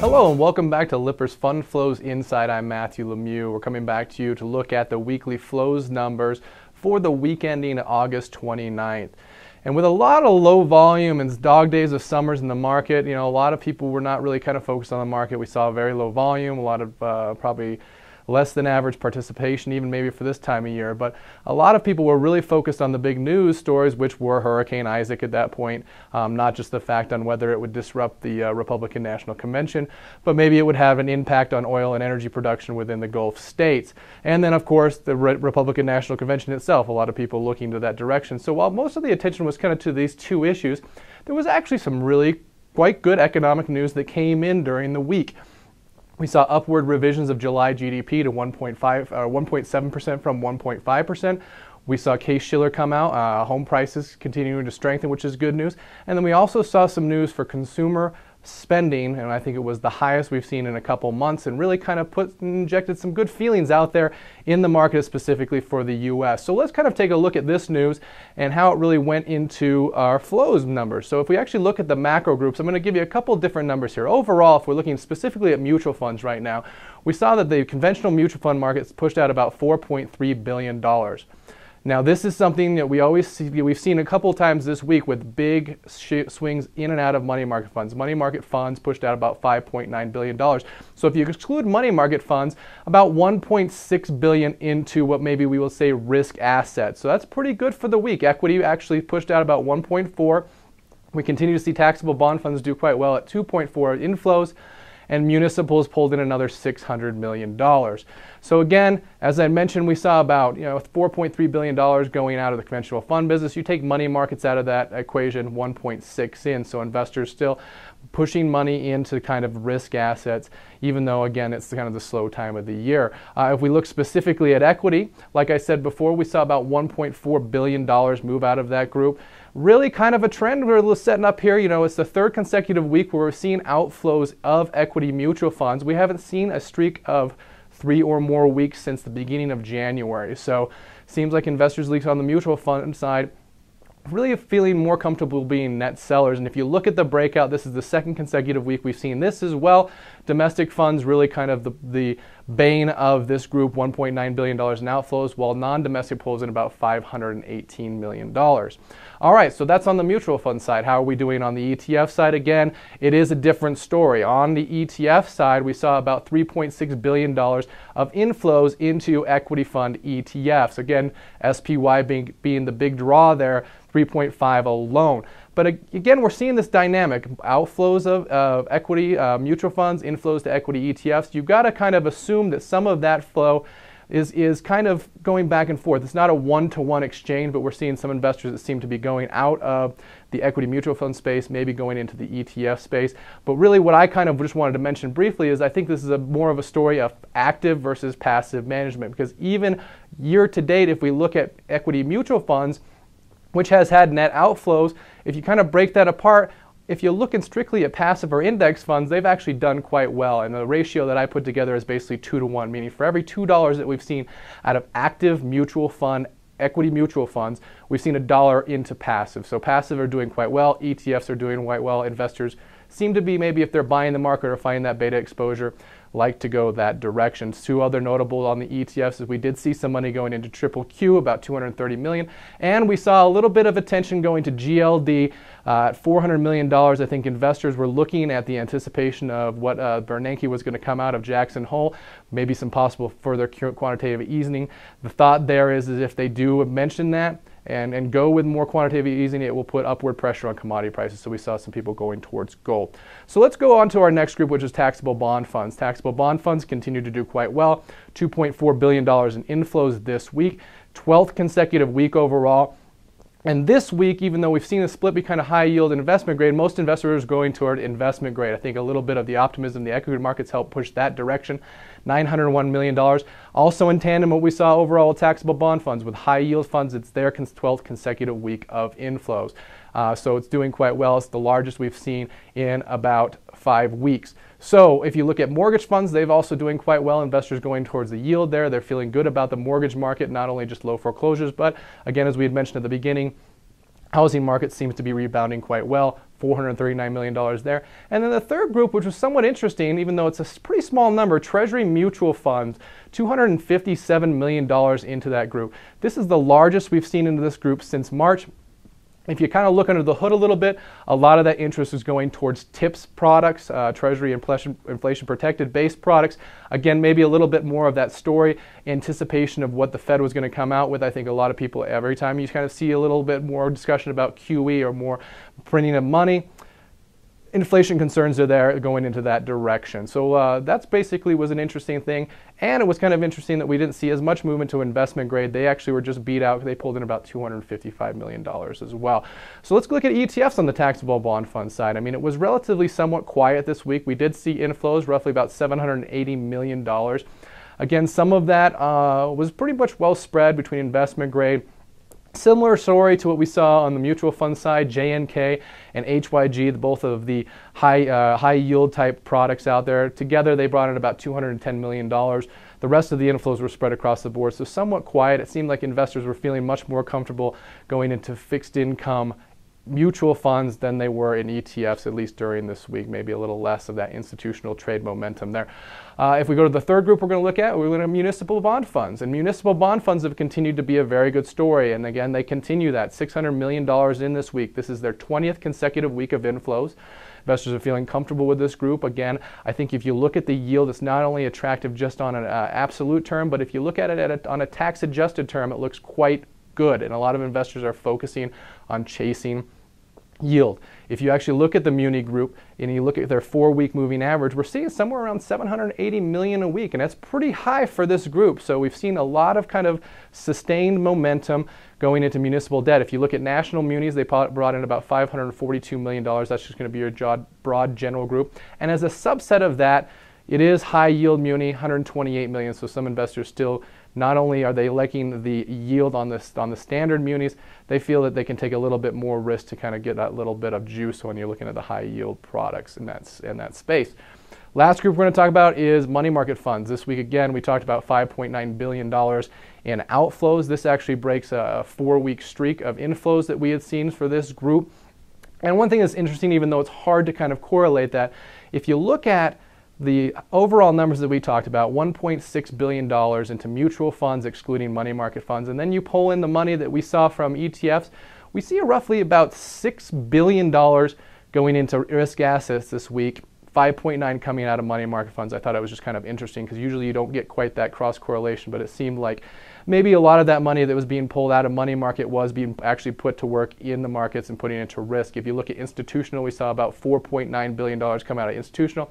Hello and welcome back to Lipper's Fund Flows Inside. I'm Matthew Lemieux. We're coming back to you to look at the weekly flows numbers for the week ending August 29th. And with a lot of low volume and dog days of summers in the market, a lot of people were not really kind of focused on the market. We saw very low volume, a lot of probably less than average participation, even maybe for this time of year. But a lot of people were really focused on the big news stories, which were Hurricane Isaac at that point, not just the fact on whether it would disrupt the Republican National Convention, but maybe it would have an impact on oil and energy production within the Gulf states. And then, of course, the Republican National Convention itself, a lot of people looking to that direction. So while most of the attention was kind of to these two issues, there was actually some really quite good economic news that came in during the week. We saw upward revisions of July GDP to 1.7% from 1.5%. We saw Case-Shiller come out, home prices continuing to strengthen, which is good news. And then we also saw some news for consumer spending, and I think it was the highest we've seen in a couple months, and really kind of injected some good feelings out there in the market, specifically for the U.S. So let's kind of take a look at this news and how it really went into our flows numbers. So if we actually look at the macro groups, I'm going to give you a couple different numbers here. Overall, if we're looking specifically at mutual funds right now, we saw that the conventional mutual fund markets pushed out about $4.3 billion. Now, this is something that we always see, we've seen a couple times this week with big swings in and out of money market funds. Money market funds pushed out about $5.9 billion. So if you exclude money market funds, about $1.6 billion into what maybe we will say risk assets. So that's pretty good for the week. Equity actually pushed out about 1.4. We continue to see taxable bond funds do quite well at 2.4 inflows. And municipals pulled in another $600 million. So again, as I mentioned, we saw about $4.3 billion going out of the conventional fund business. You take money markets out of that equation, 1.6 in. So investors still pushing money into kind of risk assets, even though, again, it's kind of the slow time of the year. If we look specifically at equity, like I said before, we saw about $1.4 billion move out of that group. Really kind of a trend we're setting up here. It's the third consecutive week where we're seeing outflows of equity mutual funds. We haven't seen a streak of 3 or more weeks since the beginning of January. So seems like investors, at least on the mutual fund side, really feeling more comfortable being net sellers. And if you look at the breakout, this is the second consecutive week we've seen this as well. Domestic funds really kind of the bane of this group, $1.9 billion in outflows, while non-domestic pulls in about $518 million. All right, so that's on the mutual fund side. How are we doing on the ETF side? Again, it is a different story. On the ETF side, we saw about $3.6 billion of inflows into equity fund ETFs. Again, SPY being the big draw there, 3.5 alone. But again, we're seeing this dynamic, outflows of equity mutual funds, inflows to equity ETFs. You've got to kind of assume that some of that flow is kind of going back and forth. It's not a one-to-one exchange, but we're seeing some investors that seem to be going out of the equity mutual fund space, maybe going into the ETF space. But really what I kind of just wanted to mention briefly is I think this is more of a story of active versus passive management, because even year to date, if we look at equity mutual funds, which has had net outflows, if you kind of break that apart, if you're looking strictly at passive or index funds, they've actually done quite well. And the ratio that I put together is basically 2 to 1, meaning for every $2 that we've seen out of active mutual fund, equity mutual funds, we've seen $1 into passive. So passive are doing quite well, ETFs are doing quite well. Investors seem to be, maybe if they're buying the market or finding that beta exposure, like to go that direction. 2 other notable on the ETFs is we did see some money going into Triple Q, about $230 million, and we saw a little bit of attention going to GLD at $400 million. I think investors were looking at the anticipation of what Bernanke was going to come out of Jackson Hole, maybe some possible further quantitative easing. The thought there is if they do mention that, and go with more quantitative easing, it will put upward pressure on commodity prices. So we saw some people going towards gold. So let's go on to our next group, which is taxable bond funds. Taxable bond funds continue to do quite well. $2.4 billion in inflows this week, 12th consecutive week overall. And this week, even though we've seen a split be kind of high yield and investment grade, most investors are going toward investment grade. I think a little bit of the optimism in the equity markets helped push that direction. $901 million. Also in tandem, what we saw overall with taxable bond funds. With high yield funds, it's their 12th consecutive week of inflows. So it's doing quite well. It's the largest we've seen in about 5 weeks. So if you look at mortgage funds, they've also doing quite well. Investors going towards the yield there. They're feeling good about the mortgage market, not only just low foreclosures, but again, as we had mentioned at the beginning, Housing market seems to be rebounding quite well, $439 million there. And then the third group, which was somewhat interesting, even though it's a pretty small number, Treasury mutual funds, $257 million into that group. This is the largest we've seen into this group since March. If you kind of look under the hood a little bit, a lot of that interest is going towards TIPS products, Treasury inflation protected based products. Again, maybe a little bit more of that story, anticipation of what the Fed was going to come out with. I think a lot of people, every time you kind of see a little bit more discussion about QE or more printing of money, inflation concerns are there going into that direction. So that's basically was an interesting thing. And it was kind of interesting that we didn't see as much movement to investment grade. They actually were just beat out. They pulled in about $255 million as well. So let's look at ETFs on the taxable bond fund side. I mean, it was relatively somewhat quiet this week. We did see inflows, roughly about $780 million. Again, some of that was pretty much well spread between investment grade. Similar story to what we saw on the mutual fund side, JNK and HYG, both of the high yield type products out there. Together, they brought in about $210 million. The rest of the inflows were spread across the board, so somewhat quiet. It seemed like investors were feeling much more comfortable going into fixed income mutual funds than they were in ETFs, at least during this week, maybe a little less of that institutional trade momentum there. If we go to the third group we're going to look at, we're going to municipal bond funds. And municipal bond funds have continued to be a very good story. And again, they continue that $600 million in this week. This is their 20th consecutive week of inflows. Investors are feeling comfortable with this group. Again, I think if you look at the yield, it's not only attractive just on an absolute term, but if you look at it on a tax-adjusted term, it looks quite good, and a lot of investors are focusing on chasing yield. If you actually look at the Muni group and you look at their 4-week moving average, we're seeing somewhere around $780 million a week, and that's pretty high for this group. So we've seen a lot of kind of sustained momentum going into municipal debt. If you look at national munis, they brought in about $542 million. That's just going to be your broad general group. And as a subset of that, it is high yield muni, $128 million. So some investors still, not only are they liking the yield on the standard munis, they feel that they can take a little bit more risk to kind of get that little bit of juice when you're looking at the high yield products in that space. Last group we're going to talk about is money market funds. This week again, we talked about $5.9 billion in outflows. This actually breaks a 4-week streak of inflows that we had seen for this group. And one thing that's interesting, even though it's hard to kind of correlate that, if you look at the overall numbers that we talked about, $1.6 billion into mutual funds, excluding money market funds, and then you pull in the money that we saw from ETFs, we see roughly about $6 billion going into risk assets this week, 5.9 coming out of money market funds. I thought it was just kind of interesting because usually you don't get quite that cross correlation, but it seemed like maybe a lot of that money that was being pulled out of money market was being actually put to work in the markets and putting it into risk. If you look at institutional, we saw about $4.9 billion come out of institutional,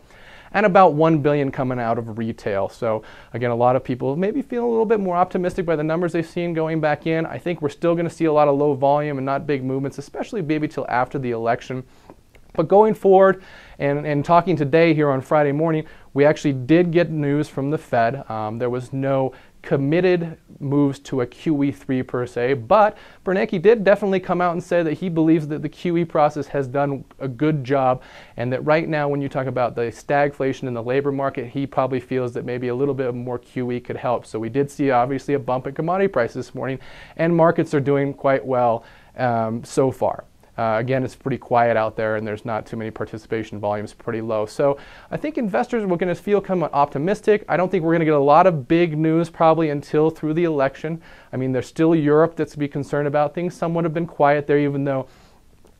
and about $1 billion coming out of retail. So again, a lot of people maybe feel a little bit more optimistic by the numbers they've seen going back in. I think we're still going to see a lot of low volume and not big movements, especially maybe till after the election. But going forward and talking today here on Friday morning, we actually did get news from the Fed. There was no committed moves to a QE3 per se, but Bernanke did definitely come out and say that he believes that the QE process has done a good job, and that right now when you talk about the stagflation in the labor market, he probably feels that maybe a little bit more QE could help. So we did see obviously a bump in commodity prices this morning, and markets are doing quite well so far. Again, it's pretty quiet out there and there's not too many participation volumes, pretty low. So I think investors are going to feel kind of optimistic. I don't think we're going to get a lot of big news probably until through the election. I mean, there's still Europe that's to be concerned about. Things somewhat have been quiet there, even though,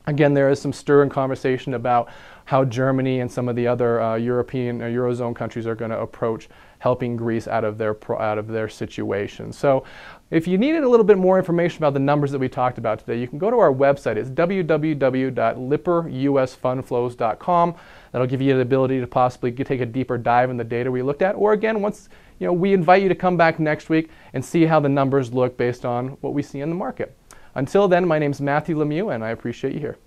again, there is some stir and conversation about how Germany and some of the other European or Eurozone countries are going to approach helping Greece out of their situation. So if you needed a little bit more information about the numbers that we talked about today, you can go to our website. It's www.lipperusfundflows.com. That'll give you the ability to possibly take a deeper dive in the data we looked at. Or again, once we invite you to come back next week and see how the numbers look based on what we see in the market. Until then, my name's Matthew Lemieux, and I appreciate you here.